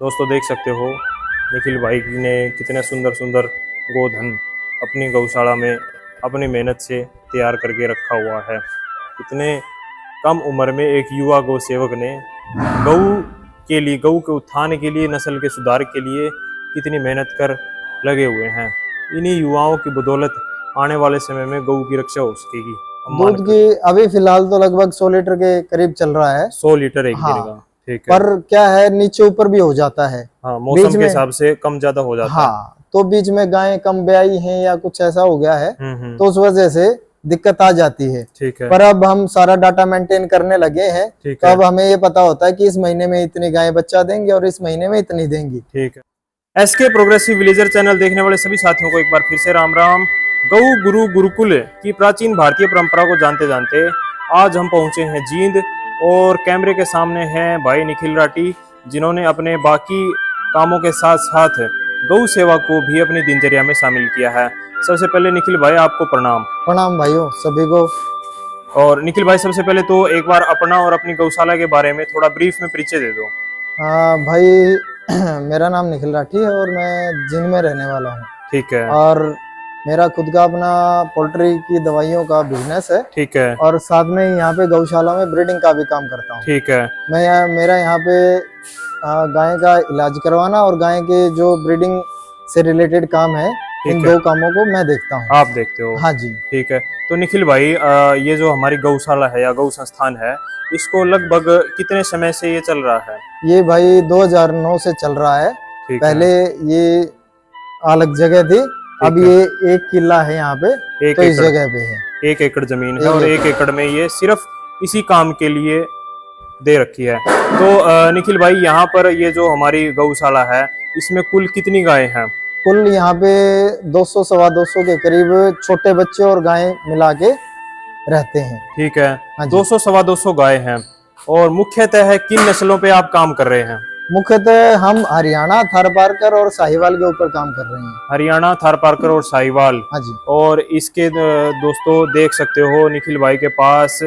दोस्तों देख सकते हो निखिल भाई ने कितने सुंदर सुंदर गोधन अपनी गौशाला में अपनी मेहनत से तैयार करके रखा हुआ है। इतने कम उम्र में एक युवा गौ सेवक ने गौ के लिए, गौ के उत्थान के लिए, नस्ल के सुधार के लिए कितनी मेहनत कर लगे हुए हैं। इन्हीं युवाओं की बदौलत आने वाले समय में गौ की रक्षा हो सकेगी। दूध की अभी फिलहाल तो लगभग 100 लीटर के करीब चल रहा है। 100 लीटर एक दिन का। ठीक है। पर क्या है, नीचे ऊपर भी हो जाता है। हाँ, मौसम के हिसाब से कम ज्यादा हो जाता है। हाँ, तो बीच में गायें कम ब्याई हैं या कुछ ऐसा हो गया है तो उस वजह से दिक्कत आ जाती है। ठीक है। पर अब हम सारा डाटा मेंटेन करने लगे हैं, तो अब हमें ये पता होता है कि इस महीने में इतनी गायें बच्चा देंगी और इस महीने में इतनी देंगी। ठीक है। एसके प्रोग्रेसिव विलेजर चैनल देखने वाले सभी साथियों को एक बार फिर से राम राम। गौ गुरु गुरुकुल की प्राचीन भारतीय परंपरा को जानते जानते आज हम पहुंचे हैं जींद और कैमरे के सामने हैं भाई निखिल राठी, जिन्होंने अपने बाकी कामों के साथ साथ गौ सेवा को भी अपनी दिनचर्या में शामिल किया है। सबसे पहले निखिल भाई आपको प्रणाम। प्रणाम भाइयों सभी को। और निखिल भाई सबसे पहले तो एक बार अपना और अपनी गौशाला के बारे में थोड़ा ब्रीफ में परिचय दे दो। भाई मेरा नाम निखिल राठी है और मैं जींद में रहने वाला हूँ। ठीक है। और मेरा खुद का अपना पोल्ट्री की दवाइयों का बिजनेस है। ठीक है। और साथ में यहाँ पे गौशाला में ब्रीडिंग का भी काम करता हूँ। ठीक है। मेरा यहाँ पे गाय का इलाज करवाना और गाय के जो ब्रीडिंग से रिलेटेड काम है, इन दो कामों को मैं देखता हूँ। आप देखते हो? हाँ जी। ठीक है। तो निखिल भाई ये जो हमारी गौशाला है या गौ संस्थान है, इसको लगभग कितने समय से ये चल रहा है? ये भाई 2009 से चल रहा है। पहले ये अलग जगह थी, अब ये 1 किला है यहाँ पे, तो इस जगह पे है। 1 एकड़ जमीन है और 1 एकड़ में ये सिर्फ इसी काम के लिए दे रखी है। तो निखिल भाई यहाँ पर ये जो हमारी गौशाला है, इसमें कुल कितनी गायें हैं? कुल यहाँ पे 200 सवा 200 के करीब छोटे बच्चे और गायें मिला के रहते हैं। ठीक है। 200 सवा 200 गाय हैं। और मुख्यतः किन नस्लों पे आप काम कर रहे हैं? मुख्यतः हम हरियाणा, थारपारकर और साहिवाल के ऊपर काम कर रहे हैं। हरियाणा, थारपारकर और साहिवाल। हाँ जी। और इसके दोस्तों देख सकते हो निखिल भाई के पास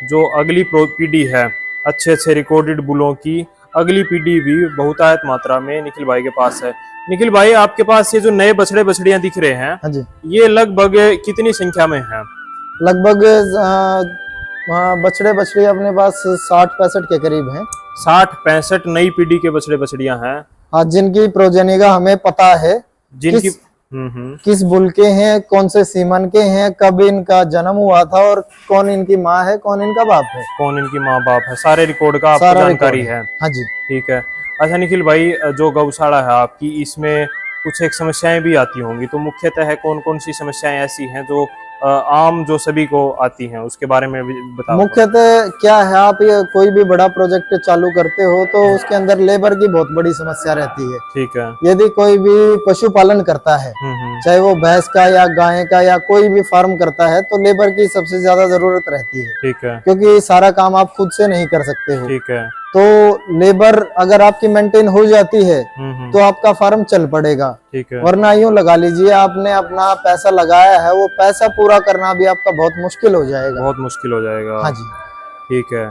जो अगली पीढ़ी है, अच्छे अच्छे रिकॉर्डेड बुलों की अगली पीढ़ी भी बहुतायत मात्रा में निखिल भाई के पास है। निखिल भाई आपके पास ये जो नए बछड़े बछड़ियां दिख रहे हैं, हाँ जी, ये लगभग कितनी संख्या में हैं? लगभग बछड़े बछड़ी अपने पास 60-65 के करीब हैं। 60-65 नई पीढ़ी के बछड़े बछड़ियां हैं। हाँ, जिनकी प्रोजेनी का हमें पता है, जिनकी किस बुल के हैं, कौन से सीमन के हैं, कब इनका जन्म हुआ था और कौन इनकी माँ है, कौन इनका बाप है, कौन इनकी माँ बाप है, सारे रिकॉर्ड का आपको जानकारी है। हाँ जी। ठीक है। अच्छा निखिल भाई, जो गौशाला है आपकी, इसमें कुछ एक समस्याएं भी आती होंगी, तो मुख्यतः कौन कौन सी समस्याएं ऐसी हैं जो आम जो सभी को आती हैं, उसके बारे में भी बताओ। मुख्यतः क्या है, आप ये कोई भी बड़ा प्रोजेक्ट चालू करते हो तो उसके अंदर लेबर की बहुत बड़ी समस्या रहती है। ठीक है। यदि कोई भी पशुपालन करता है, चाहे वो भैंस का या गाय का या कोई भी फार्म करता है, तो लेबर की सबसे ज्यादा जरूरत रहती है। ठीक है। क्योंकि सारा काम आप खुद से नहीं कर सकते हो। ठीक है। तो लेबर अगर आपकी मेंटेन हो जाती है तो आपका फार्म चल पड़ेगा। ठीक है। वरना यूं लगा लीजिए, आपने अपना पैसा लगाया है, वो पैसा पूरा करना भी आपका बहुत मुश्किल हो जाएगा। बहुत मुश्किल हो जाएगा। हाँ जी। ठीक है।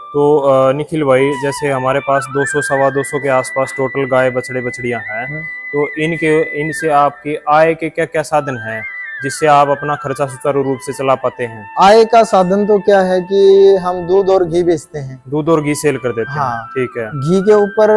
तो निखिल भाई, जैसे हमारे पास 200 सवा 200 के आसपास टोटल गाय बछड़े बछड़ियां हैं, तो इनसे आपके आय के क्या क्या साधन हैं जिससे आप अपना खर्चा सुचारू रूप से चला पाते हैं? आय का साधन तो क्या है कि हम दूध और घी बेचते हैं। दूध और घी सेल कर देते हैं। हाँ। ठीक है। घी के ऊपर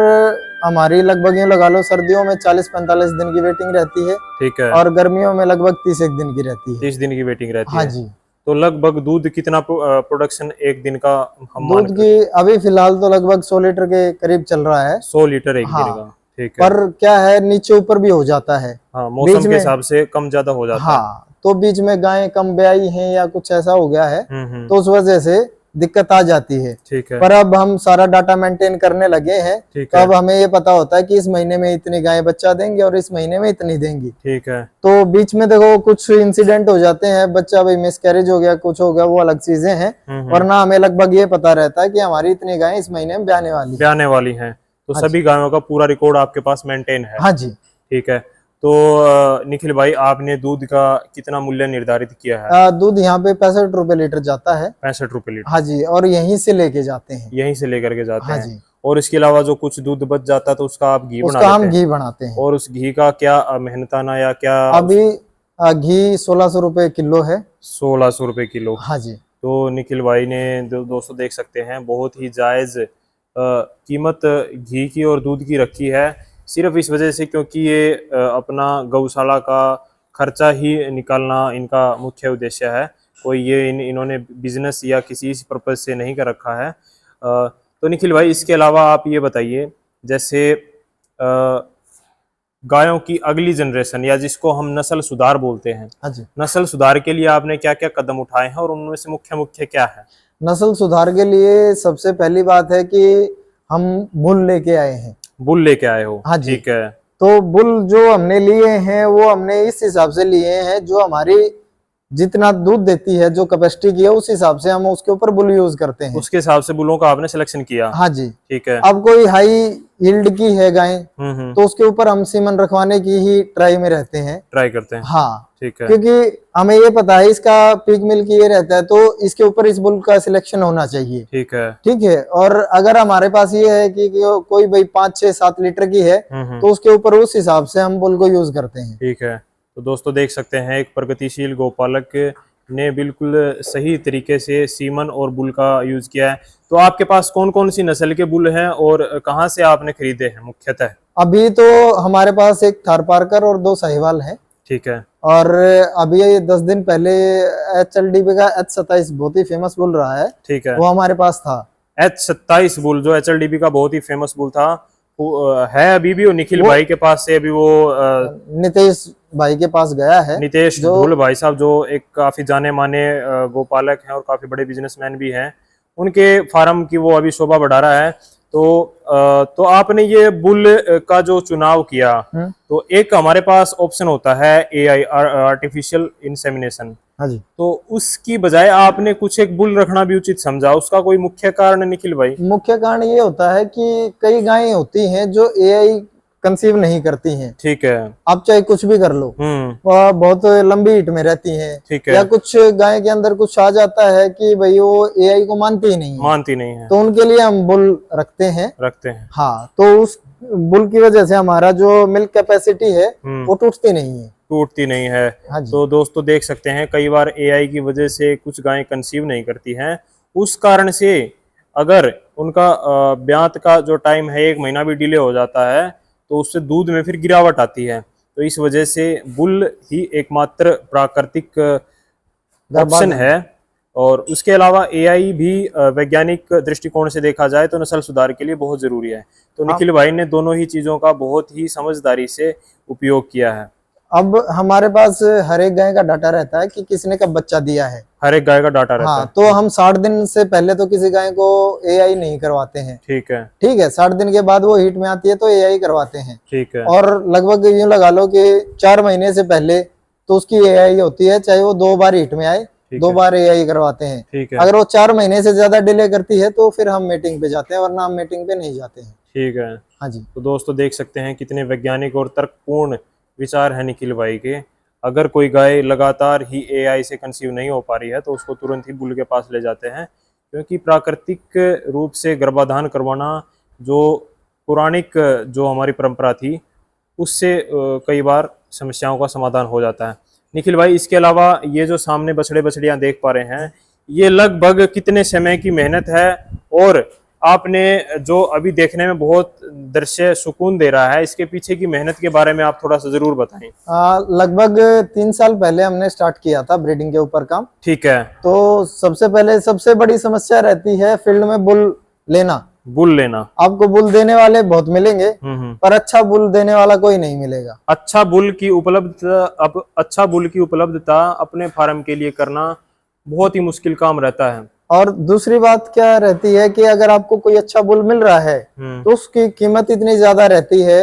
हमारी लगभग यूं लगा लो, सर्दियों में 40-45 दिन की वेटिंग रहती है। ठीक है। और गर्मियों में लगभग 30 दिन की रहती है। 30 दिन की वेटिंग रहती है। हाँ जी। तो लगभग दूध कितना प्रोडक्शन एक दिन का हम दूध की अभी फिलहाल तो लगभग 100 लीटर के करीब चल रहा है। 100 लीटर एक दिन का। ठीक है। पर क्या है, नीचे ऊपर भी हो जाता है। हाँ, मौसम के हिसाब से कम ज्यादा हो जाता है। हाँ, तो बीच में गायें कम ब्याई हैं या कुछ ऐसा हो गया है तो उस वजह से दिक्कत आ जाती है। ठीक है। पर अब हम सारा डाटा मेंटेन करने लगे हैं, तो अब हमें ये पता होता है कि इस महीने में इतनी गायें बच्चा देंगी और इस महीने में इतनी देंगी। ठीक है। तो बीच में देखो कुछ इंसिडेंट हो जाते हैं, बच्चा भाई मिसकैरेज हो गया, कुछ हो गया, वो अलग चीजें हैं। वरना हमें लगभग ये पता रहता है कि हमारी इतनी गायें इस महीने में ब्याने वाली हैं। तो सभी गायों का पूरा रिकॉर्ड आपके पास मेंटेन है? हाँ जी। ठीक है। तो निखिल भाई, आपने दूध का कितना मूल्य निर्धारित किया है? दूध यहाँ पे 65 रुपए लीटर जाता है। 65 रुपए लीटर? हाँ जी। और यहीं से लेके जाते हैं। यहीं से लेकर के जाते हैं। हाँ जी। और इसके अलावा जो कुछ दूध बच जाता है तो उसका आप घी बना उसका हम लेते हैं। घी बनाते हैं। और उस घी का क्या मेहनताना या क्या? अभी घी 1600 रुपए किलो है। 1600 रुपए किलो। हाँ जी। तो निखिल भाई ने दोस्तों देख सकते हैं बहुत ही जायज़ कीमत घी की और दूध की रखी है, सिर्फ इस वजह से क्योंकि ये अपना गौशाला का खर्चा ही निकालना इनका मुख्य उद्देश्य है। कोई ये इन्होंने बिजनेस या किसी पर्पज से नहीं कर रखा है। तो निखिल भाई इसके अलावा आप ये बताइए, जैसे गायों की अगली जनरेशन या जिसको हम नस्ल सुधार बोलते हैं, हाँ जी। नस्ल सुधार के लिए आपने क्या क्या कदम उठाए हैं और उनमें से मुख्य मुख्य क्या है? नस्ल सुधार के लिए सबसे पहली बात है कि हम बुल लेके आए हैं। बुल लेके आए हो? हाँ जी। ठीक है। तो बुल जो हमने लिए हैं वो हमने इस हिसाब से लिए हैं जो हमारी जितना दूध देती है, जो कैपेसिटी की है, उस हिसाब से हम उसके ऊपर बुल यूज करते हैं। उसके हिसाब से बुलों का आपने सिलेक्शन किया? हाँ जी। ठीक है। अब कोई हाई यील्ड की है गाय तो उसके ऊपर हम सीमन रखवाने की ही ट्राई में रहते हैं, ट्राई करते हैं। हाँ। ठीक है। क्योंकि हमें ये पता है इसका पिग मिल्क ये रहता है तो इसके ऊपर इस बुल का सिलेक्शन होना चाहिए। ठीक है। ठीक है। और अगर हमारे पास ये है कि कोई भाई 5, 6, 7 लीटर की है तो उसके ऊपर उस हिसाब से हम बुल को यूज करते हैं। ठीक है। तो दोस्तों देख सकते हैं एक प्रगतिशील गौपालक ने बिल्कुल सही तरीके से सीमन और बुल का यूज किया है। तो आपके पास कौन कौन सी नस्ल के बुल हैं और कहाँ से आपने खरीदे हैं मुख्यतः? अभी तो हमारे पास एक थारपारकर और 2 साहिवाल हैं। ठीक है। और अभी 10 दिन पहले HLDB का H27 बहुत ही फेमस बुल रहा है। ठीक है। वो हमारे पास था। H27 बुल जो HLDB का बहुत ही फेमस बुल था है अभी भी वो निखिल भाई के पास से अभी वो नितेश भाई के पास गया है। नितेश धूल भाई साहब जो एक काफी जाने माने गोपालक हैं और काफी बड़े बिजनेसमैन भी हैं, उनके फार्म की वो अभी शोभा बढ़ा रहा है। तो आपने ये बुल का जो चुनाव किया तो एक हमारे पास ऑप्शन होता है AI आर्टिफिशियल इंसेमिनेशन। हाँ जी। तो उसकी बजाय आपने कुछ एक बुल रखना भी उचित समझा, उसका कोई मुख्य कारण निखिल भाई? मुख्य कारण ये होता है कि कई गायें होती हैं जो AI कंसीव नहीं करती हैं। ठीक है। आप चाहे कुछ भी कर लो, वह बहुत लंबी हीट में रहती हैं। ठीक है। या कुछ गाय के अंदर कुछ आ जाता है कि भाई वो AI को मानती ही नहीं है, तो उनके लिए हम बुल रखते हैं। हाँ। तो उस बुल की वजह से हमारा जो मिल्क कैपेसिटी है वो टूटती नहीं है। हाँ जी। तो दोस्तों देख सकते हैं कई बार AI की वजह से कुछ गायें कंसीव नहीं करती हैं, उस कारण से अगर उनका ब्यात का जो टाइम है 1 महीना भी डिले हो जाता है तो उससे दूध में फिर गिरावट आती है। तो इस वजह से बुल ही एकमात्र प्राकृतिक ऑप्शन है। और उसके अलावा AI भी वैज्ञानिक दृष्टिकोण से देखा जाए तो नस्ल सुधार के लिए बहुत जरूरी है। तो निखिल भाई ने दोनों ही चीजों का बहुत ही समझदारी से उपयोग किया है। अब हमारे पास हर एक गाय का डाटा रहता है कि किसने कब बच्चा दिया है। हर एक गाय का डाटा रहता है। तो हम 60 दिन से पहले तो किसी गाय को AI नहीं करवाते हैं। ठीक है। 60 दिन के बाद वो हीट में आती है तो AI करवाते हैं। ठीक है। और लगभग यूं लगा लो कि 4 महीने से पहले तो उसकी AI होती है, चाहे वो 2 बार हीट में आए, 2 बार AI करवाते हैं। ठीक है। अगर वो 4 महीने से ज्यादा डिले करती है तो फिर हम मीटिंग पे जाते हैं, वरना हम मीटिंग पे नहीं जाते हैं। ठीक है। हाँ जी। तो दोस्तों देख सकते हैं कितने वैज्ञानिक और तर्कपूर्ण विचार है निखिल भाई के। अगर कोई गाय लगातार ही AI से कंसीव नहीं हो पा रही है तो उसको तुरंत ही बुल के पास ले जाते हैं, क्योंकि प्राकृतिक रूप से गर्भाधान करवाना जो पौराणिक जो हमारी परंपरा थी उससे कई बार समस्याओं का समाधान हो जाता है। निखिल भाई इसके अलावा ये जो सामने बछड़े बछड़ियां देख पा रहे हैं, ये लगभग कितने समय की मेहनत है और आपने जो अभी देखने में बहुत दृश्य सुकून दे रहा है, इसके पीछे की मेहनत के बारे में आप थोड़ा सा जरूर बताएं। लगभग 3 साल पहले हमने स्टार्ट किया था ब्रीडिंग के ऊपर काम। ठीक है। तो सबसे पहले सबसे बड़ी समस्या रहती है फील्ड में बुल लेना। आपको बुल देने वाले बहुत मिलेंगे पर अच्छा बुल देने वाला कोई नहीं मिलेगा। अच्छा बुल की उपलब्धता अपने फार्म के लिए करना बहुत ही मुश्किल काम रहता है। और दूसरी बात क्या रहती है कि अगर आपको कोई अच्छा बुल मिल रहा है तो उसकी कीमत इतनी ज्यादा रहती है।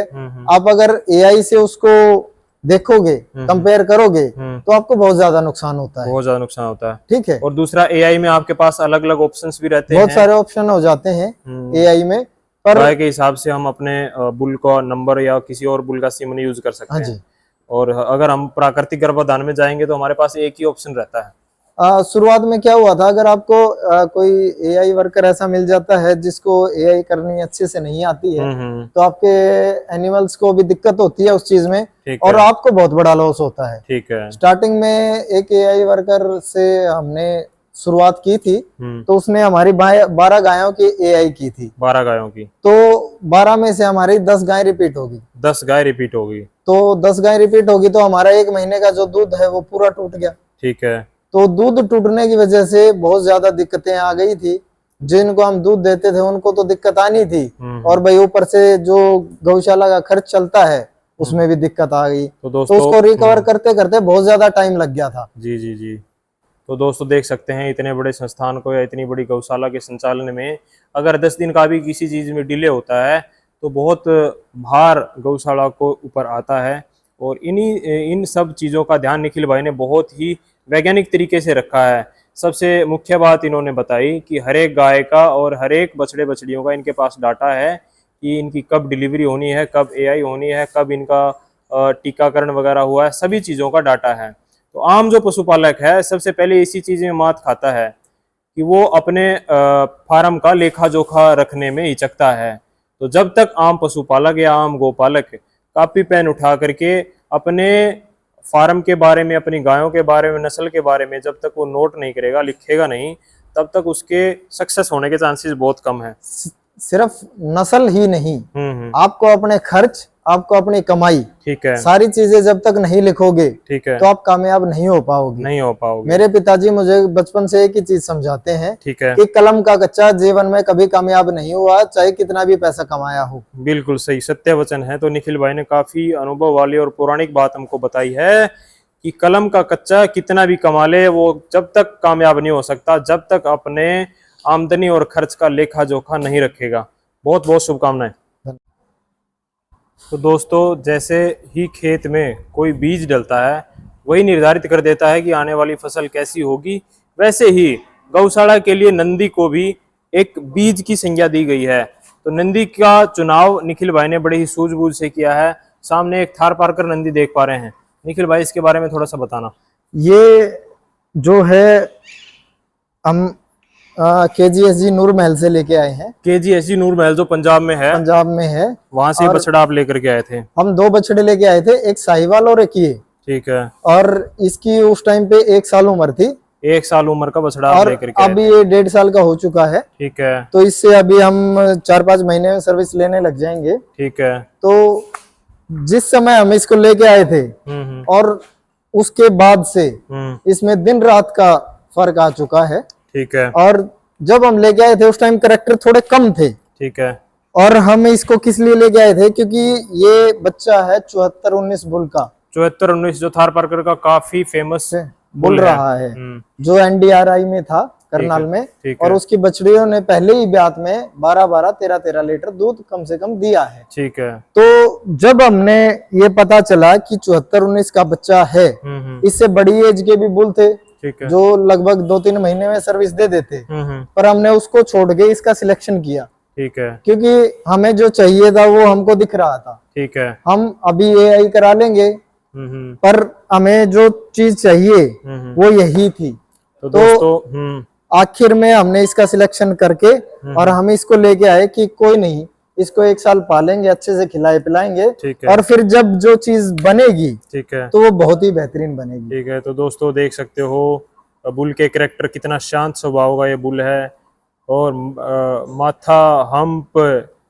आप अगर AI से उसको देखोगे, कंपेयर करोगे तो आपको बहुत ज्यादा नुकसान होता है। ठीक है। और दूसरा AI में आपके पास अलग अलग ऑप्शंस भी रहते हैं, बहुत सारे ऑप्शन हो जाते हैं AI में। पर गाय के हिसाब से हम अपने बुल का नंबर या किसी और बुल का सीमन यूज कर सकते हैं। और अगर हम प्राकृतिक गर्भाधान में जाएंगे तो हमारे पास एक ही ऑप्शन रहता है। शुरुआत में क्या हुआ था, अगर आपको कोई एआई वर्कर ऐसा मिल जाता है जिसको एआई करनी अच्छे से नहीं आती है, तो आपके एनिमल्स को भी दिक्कत होती है उस चीज में, और आपको बहुत बड़ा लॉस होता है। ठीक है। स्टार्टिंग में एक एआई वर्कर से हमने शुरुआत की थी, तो उसने हमारी 12 गायों की एआई की थी। 12 गायों की? तो 12 में से हमारी 10 गाय रिपीट होगी। 10 गाय रिपीट होगी? तो 10 गाय रिपीट होगी तो हमारा 1 महीने का जो दूध है वो पूरा टूट गया। ठीक है। तो दूध टूटने की वजह से बहुत ज्यादा दिक्कतें आ गई थी। जिनको हम दूध देते थे उनको तो दिक्कत आनी थी, और भाई ऊपर से जो गौशाला का खर्च चलता है उसमें भी दिक्कत आ गई। तो उसको रिकवर करते करते बहुत ज्यादा टाइम लग गया था। जी जी जी। तो दोस्तों देख सकते हैं, इतने बड़े संस्थान को या इतनी बड़ी गौशाला के संचालन में अगर 10 दिन का भी किसी चीज में डिले होता है तो बहुत भार गौशाला को ऊपर आता है। और इन सब चीज़ों का ध्यान निखिल भाई ने बहुत ही वैज्ञानिक तरीके से रखा है। सबसे मुख्य बात इन्होंने बताई कि हर एक गाय का और हर एक बछड़े बछड़ियों का इनके पास डाटा है कि इनकी कब डिलीवरी होनी है, कब एआई होनी है, कब इनका टीकाकरण वगैरह हुआ है, सभी चीज़ों का डाटा है। तो आम जो पशुपालक है सबसे पहले इसी चीज़ में मात खाता है कि वो अपने फार्म का लेखा जोखा रखने में हिचकता है। तो जब तक आम पशुपालक या आम गोपालक कापी पेन उठा करके अपने फार्म के बारे में, अपनी गायों के बारे में, नस्ल के बारे में जब तक वो नोट नहीं करेगा, लिखेगा नहीं, तब तक उसके सक्सेस होने के चांसेस बहुत कम है। सिर्फ नस्ल ही नहीं, आपको अपने खर्च, आपको अपनी कमाई, ठीक है, सारी चीजें जब तक नहीं लिखोगे, ठीक है, तो आप कामयाब नहीं हो पाओगे। मेरे पिताजी मुझे बचपन से एक ही चीज समझाते हैं, ठीक है, कि कलम का कच्चा जीवन में कभी कामयाब नहीं हुआ, चाहे कितना भी पैसा कमाया हो। बिल्कुल सही, सत्य वचन है। तो निखिल भाई ने काफी अनुभव वाली और पौराणिक बात हमको बताई है कि कलम का कच्चा कितना भी कमा ले वो जब तक कामयाब नहीं हो सकता जब तक अपने आमदनी और खर्च का लेखा जोखा नहीं रखेगा। बहुत बहुत शुभकामनाएं। तो दोस्तों जैसे ही खेत में कोई बीज डलता है वही निर्धारित कर देता है कि आने वाली फसल कैसी होगी, वैसे ही गौशाला के लिए नंदी को भी एक बीज की संज्ञा दी गई है। तो नंदी का चुनाव निखिल भाई ने बड़े ही सूझबूझ से किया है। सामने एक थार पारकर नंदी देख पा रहे हैं। निखिल भाई इसके बारे में थोड़ा सा बताना। ये जो है हम KGSG नूर महल से लेके आए हैं। KGSG नूर महल जो पंजाब में है? पंजाब में है। वहां से बछड़ा आप लेकर के आए थे? हम 2 बछड़े लेके आए थे, एक साहिवाल और एक ये। ठीक है। और इसकी उस टाइम पे 1 साल उम्र थी। 1 साल उम्र का बछड़ा आप लेकर के? अभी ये 1.5 साल का हो चुका है। ठीक है। तो इससे अभी हम 4-5 महीने में सर्विस लेने लग जाएंगे। ठीक है। तो जिस समय हम इसको लेके आए थे और उसके बाद से इसमें दिन रात का फर्क आ चुका है। ठीक है। और जब हम लेके आए थे उस टाइम कैरेक्टर थोड़े कम थे। ठीक है। और हम इसको किस लिए लेके आए थे, क्योंकि ये बच्चा है 74-19 बुल का। 74-19 जो थार पारकर का काफी फेमस बुल रहा है, जो NDRI में था, करनाल में। और उसकी बछड़ियों ने पहले ही ब्यात में 12-12, 13-13 लीटर दूध कम से कम दिया है। ठीक है। तो जब हमने ये पता चला कि 74-19 का बच्चा है, इससे बड़ी एज के भी बुल थे जो लगभग 2-3 महीने में सर्विस दे देते, पर हमने उसको छोड़ के इसका सिलेक्शन किया। ठीक है। क्योंकि हमें जो चाहिए था वो हमको दिख रहा था। ठीक है। हम अभी AI करा लेंगे, पर हमें जो चीज चाहिए वो यही थी। तो दोस्तों आखिर में हमने इसका सिलेक्शन करके और हम इसको लेके आए कि कोई नहीं, इसको 1 साल पालेंगे, अच्छे से खिलाए पिलाएंगे, और फिर जब जो चीज बनेगी, ठीक है, तो वो बहुत ही बेहतरीन बनेगी। ठीक है। तो दोस्तों देख सकते हो बुल के कैरेक्टर, कितना शांत स्वभाव का ये बुल है। और माथा, हम्प,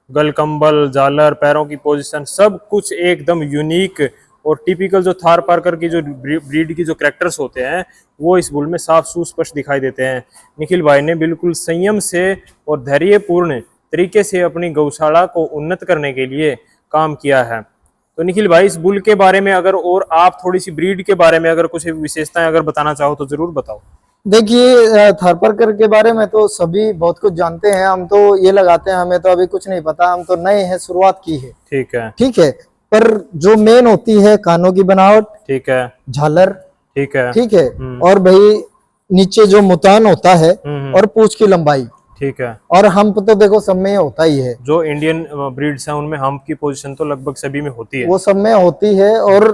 गलकंबल, झालर, पैरों की पोजीशन, सब कुछ एकदम यूनिक और टिपिकल जो थार पारकर की जो ब्रीड की जो कैरेक्टर्स होते हैं वो इस बुल में साफ सुस्पष्ट दिखाई देते हैं। निखिल भाई ने बिल्कुल संयम से और धैर्यपूर्ण तरीके से अपनी गौशाला को उन्नत करने के लिए काम किया है। तो निखिल भाई इस बुल के बारे में अगर और आप थोड़ी सी ब्रीड के बारे में अगर कुछ विशेषताएं अगर बताना चाहो तो जरूर बताओ। देखिए थारपारकर के बारे में तो सभी बहुत कुछ जानते हैं, हम तो ये लगाते हैं, हमें तो अभी कुछ नहीं पता, हम तो नए हैं, शुरुआत की है। ठीक है। ठीक है। पर जो मेन होती है कानों की बनावट, ठीक है, झालर, ठीक है, ठीक है, और भाई नीचे जो मुतान होता है और पूंछ की लंबाई, ठीक है, और हम्प तो देखो सब में होता ही है। जो इंडियन ब्रीड्स हैं उनमें हम्प की पोजीशन तो लगभग सभी में होती है, वो सब में होती है। और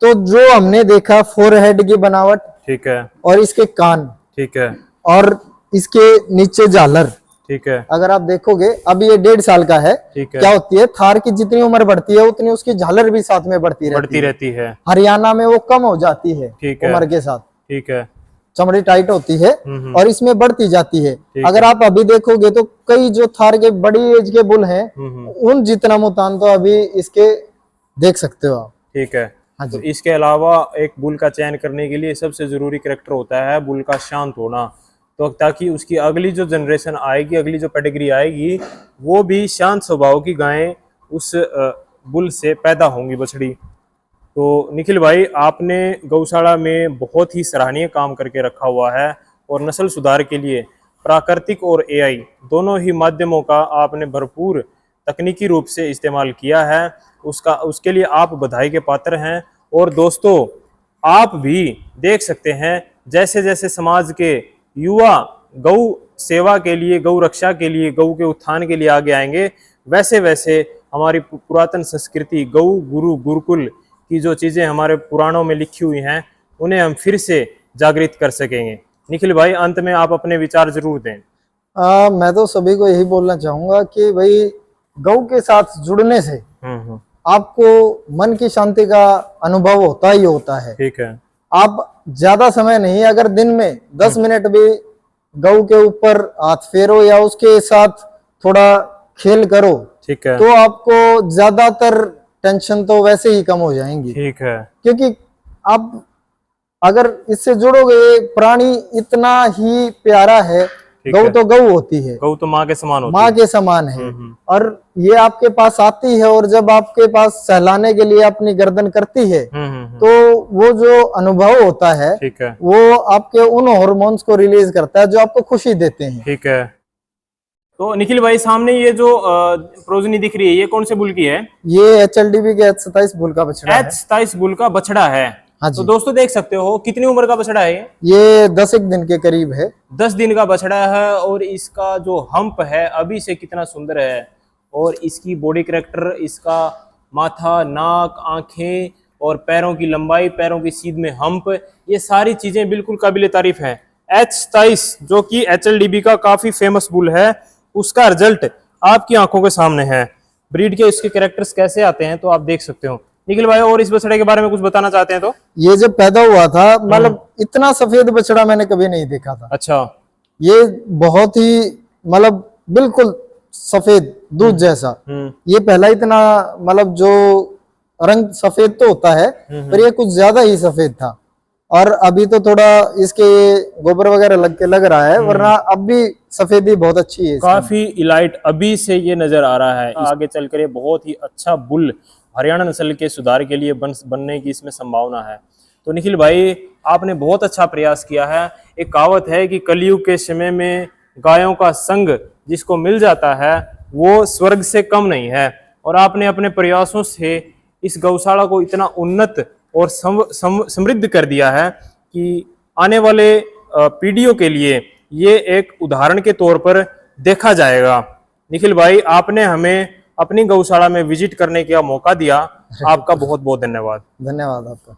तो जो हमने देखा फोरहेड की बनावट, ठीक है। और इसके कान, ठीक है। और इसके नीचे झालर। ठीक है। अगर आप देखोगे अभी ये 1.5 साल का है। ठीक है। क्या होती है, थार की जितनी उम्र बढ़ती है उतनी उसकी झालर भी साथ में बढ़ती रहती है। हरियाणा में वो कम हो जाती है उम्र के साथ। ठीक है। चमड़ी टाइट होती है और इसमें बढ़ती जाती है। अगर आप अभी देखोगे तो कई जो थार के बड़ी एज के बुल हैं उन जितना मुतान तो अभी इसके देख सकते हो आप। ठीक है। हाँ जी। तो इसके अलावा एक बुल का चयन करने के लिए सबसे जरूरी कैरेक्टर होता है बुल का शांत होना, तो ताकि उसकी अगली जो जनरेशन आएगी, अगली जो पेडिग्री आएगी, वो भी शांत स्वभाव की गायें उस बुल से पैदा होंगी, बछड़ी। तो निखिल भाई, आपने गौशाला में बहुत ही सराहनीय काम करके रखा हुआ है और नस्ल सुधार के लिए प्राकृतिक और एआई दोनों ही माध्यमों का आपने भरपूर तकनीकी रूप से इस्तेमाल किया है। उसके लिए आप बधाई के पात्र हैं। और दोस्तों, आप भी देख सकते हैं जैसे जैसे समाज के युवा गौ सेवा के लिए, गौ रक्षा के लिए, गौ के उत्थान के लिए आगे आएंगे, वैसे वैसे हमारी पुरातन संस्कृति, गौ गुरु गुरुकुल की जो चीज़ें हमारे पुराणों में लिखी हुई हैं उन्हें हम फिर से जागृत कर सकेंगे। निखिल भाई, अंत में आप अपने विचार जरूर दें। मैं तो सभी को यही बोलना चाहूंगा कि भाई गौ के साथ जुड़ने से आपको मन की शांति का अनुभव होता ही होता है। ठीक है। आप ज्यादा समय नहीं, अगर दिन में 10 मिनट भी गौ के ऊपर हाथ फेरो या उसके साथ थोड़ा खेल करो, ठीक है, तो आपको ज्यादातर टेंशन तो वैसे ही कम हो जाएंगी। ठीक है। क्योंकि आप अगर इससे जुड़ोगे, प्राणी इतना ही प्यारा है। गौ तो गौ होती है, गौ तो माँ के समान होती माँ के समान है। और ये आपके पास आती है और जब आपके पास सहलाने के लिए अपनी गर्दन करती है तो वो जो अनुभव होता है, ठीक है, वो आपके उन हार्मोन्स को रिलीज करता है जो आपको खुशी देते हैं। ठीक है। तो निखिल भाई, सामने ये जो प्रोजनी दिख रही है, ये कौन से बुल की है? ये HLDB के H27 बुल का बछड़ा है। H27 बुल का बछड़ा है। हाँ जी। तो दोस्तों देख सकते हो कितनी उम्र का बछड़ा है ये 10 दिन के करीब है। 10 दिन का बछड़ा है और इसका जो हम्प है अभी से कितना सुंदर है। और इसकी बॉडी कैरेक्टर, इसका माथा, नाक, आंखें और पैरों की लंबाई, पैरों की सीध में हम्प, ये सारी चीजें बिल्कुल काबिले तारीफ है। H27 जो कि HLDB का काफी फेमस बुल है, उसका रिजल्ट आपकी आंखों के सामने है। ब्रीड के इसके कैरेक्टर्स कैसे आते हैं तो आप देख सकते हो। निखिल भाई, और इस बछड़े के बारे में कुछ बताना चाहते हैं तो? ये जब पैदा हुआ था, मतलब इतना सफेद बछड़ा मैंने कभी नहीं देखा था। अच्छा। ये बहुत ही मतलब बिल्कुल सफेद दूध जैसा। ये पहला इतना मतलब जो रंग सफेद तो होता है पर ये कुछ ज्यादा ही सफेद था। और अभी तो थोड़ा इसके गोबर वगैरह लग रहा है, वरना अब भी सफेदी बहुत अच्छी है। काफी इलाइट अभी से ये नजर आ रहा है। आगे चलकर ये बहुत ही अच्छा बुल हरियाणा नस्ल के सुधार के लिए बनने की इसमें संभावना है। तो निखिल भाई, आपने बहुत अच्छा प्रयास किया है। एक कहावत है कि कलयुग के समय में गायों का संग जिसको मिल जाता है वो स्वर्ग से कम नहीं है। और आपने अपने प्रयासों से इस गौशाला को इतना उन्नत और समृद्ध कर दिया है कि आने वाले पीढ़ियों के लिए ये एक उदाहरण के तौर पर देखा जाएगा। निखिल भाई, आपने हमें अपनी गौशाला में विजिट करने का मौका दिया, आपका बहुत बहुत धन्यवाद। धन्यवाद आपका।